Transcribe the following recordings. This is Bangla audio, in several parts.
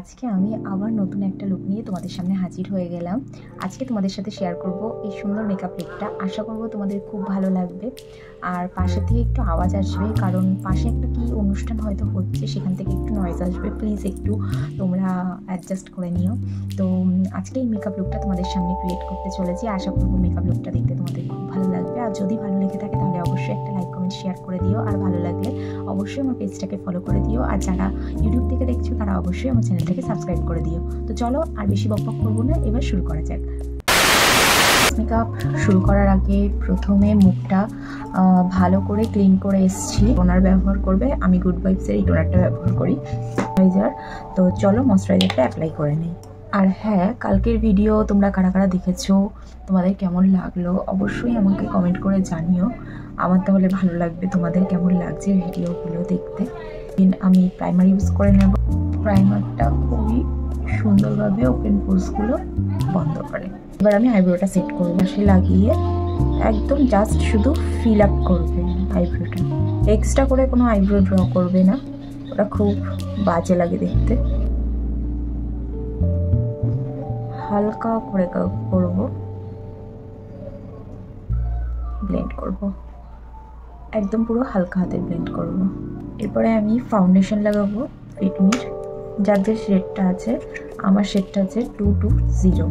আজকে আমি আবার নতুন একটা লুক নিয়ে তোমাদের সামনে হাজির হয়ে গেলাম। আজকে তোমাদের সাথে শেয়ার করব এই সুন্দর মেকআপ লুকটা। আশা করব তোমাদের খুব ভালো লাগবে। আর পাশে থেকে একটু আওয়াজ আসবে, কারণ পাশে একটা কি অনুষ্ঠান হয়তো হচ্ছে, সেখান থেকে একটু নয়েজ আসবে। প্লিজ একটু তোমরা অ্যাডজাস্ট করে নিও। তো আজকে এই মেকআপ লুকটা তোমাদের সামনে ক্রিয়েট করতে চলেছি। আশা করবো মেকআপ লুকটা দেখতে তোমাদের খুব ভালো লাগবে। আর যদি ভালো লেগে থাকে তাহলে অবশ্যই একটা লাইক কমেন্ট শেয়ার করে দিও। আর ভালো লাগলে অবশ্যই আমার পেজটাকে ফলো করে দিও। আর যারা ইউটিউব থেকে দেখছো তারা অবশ্যই আমার চ্যানেলটাকে সাবস্ক্রাইব করে দিও। তো চলো আর বেশি বকবক করবো না, এবার শুরু করা যাক। মেকআপ শুরু করার আগে প্রথমে মুখটা ভালো করে ক্লিন করে এসেছি। টোনার ব্যবহার করবে, আমি গুড ভাইবসের এই টোনারটা ব্যবহার করি, ময়শ্চারাইজার। তো চলো ময়শ্চারাইজারটা অ্যাপ্লাই করে নিই। আর হ্যাঁ, কালকের ভিডিও তোমরা কারা কারা দেখেছো, তোমাদের কেমন লাগলো অবশ্যই আমাকে কমেন্ট করে জানিও। আমার তাহলে ভালো লাগবে তোমাদের কেমন লাগছে ভিডিওগুলো দেখতে। আমি প্রাইমার ইউজ করে নেব। প্রাইমারটা খুবই সুন্দরভাবে ওপেন পোর্সগুলো বন্ধ করে। এবার আমি আইব্রোটা সেট করবো। সে লাগিয়ে একদম জাস্ট শুধু ফিল আপ করবে আইব্রোটা। এক্সট্রা করে কোনো আইব্রো ড্র করবে না, ওটা খুব বাজে লাগে দেখতে। হালকা করে করব, ব্লেন্ড করব, একদম পুরো হালকা হাতে ব্লেন্ড করব। এরপরে আমি ফাউন্ডেশন লাগাবো ফিটমির, যার যে শেডটা আছে। আমার শেডটা আছে 220।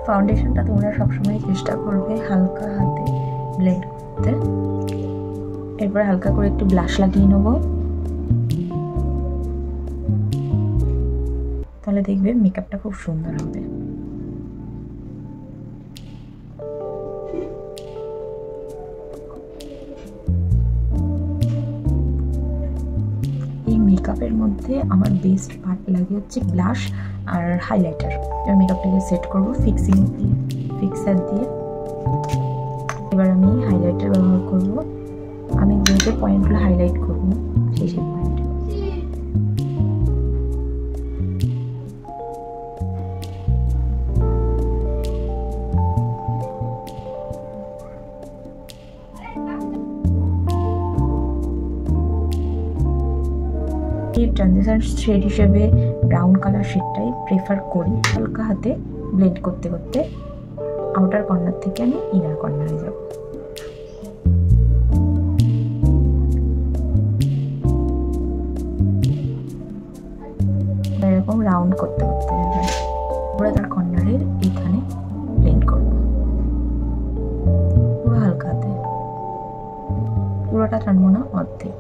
ফাউন্ডেশনটা তোমরা সবসময় চেষ্টা করবে হালকা হাতে ব্লেন্ড করতে। এরপর হালকা করে একটু ব্লাশ লাগিয়ে নেব, তাহলে দেখবে মেকআপটা খুব সুন্দর হবে। এই মেকআপের মধ্যে আমার বেস্ট পার্ট লাগে হচ্ছে ব্লাশ আর হাইলাইটার। এবার মেকআপটাকে সেট করব ফিক্সার দিয়ে। এবার আমি হাইলাইটার ব্যবহার করব। আমি যে পয়েন্টগুলো হাইলাইট করব সেই পয়েন্ট। ট্রানজিশন শেড হিসেবে ব্রাউন কালার শেডটাই প্রেফার করি। হালকা হাতে ব্লেন্ড করতে করতে আউটার কর্নার থেকে আমি ইনার কর্নারে যাব। এরকম রাউন্ড করতে করতে যাবে, পুরো তার কর্নারের এখানে ব্লেন্ড করব পুরো হালকা হাতে। পুরোটা টানবো না, অর্ধেক।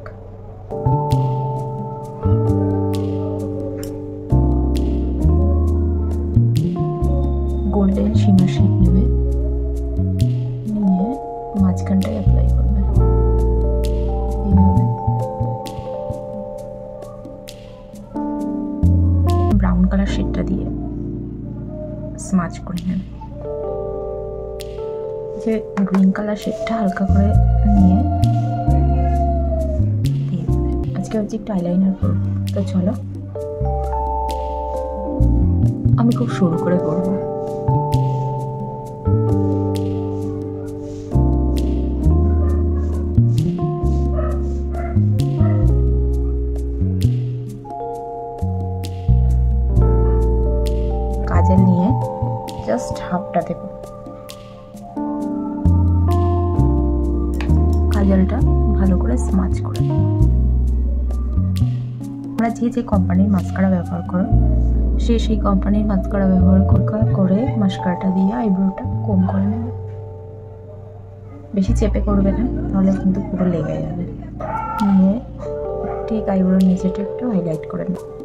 গোল্ডেন শিমার শেড নেবে, নিয়ে মাঝখানটায় অ্যাপ্লাই করবে এইভাবে। ব্রাউন কালার শেডটা দিয়ে স্মাচ করে নেবে। যে গ্রিন কালার শেডটা হালকা করে নিয়ে দিয়ে দেবে। আজকে হচ্ছে একটু আইলাইনার করবো, তো চলো আমি খুব সরু করে করবো। কাজল নিয়ে জাস্ট হাফটা দেব। কাজলটা ভালো করে স্মাচ করে। আমরা যে কোম্পানির মাস্কারা ব্যবহার করো, সেই কোম্পানির মাস্কারা ব্যবহার করে মাস্কারাটা দিয়ে আইব্রোটা কম করে নেবে। বেশি চেপে করবে না, তাহলে কিন্তু পুরো লেগে যাবে। নিয়ে ঠিক আইব্রোর নিচেটা একটু হাইলাইট করে নেবে।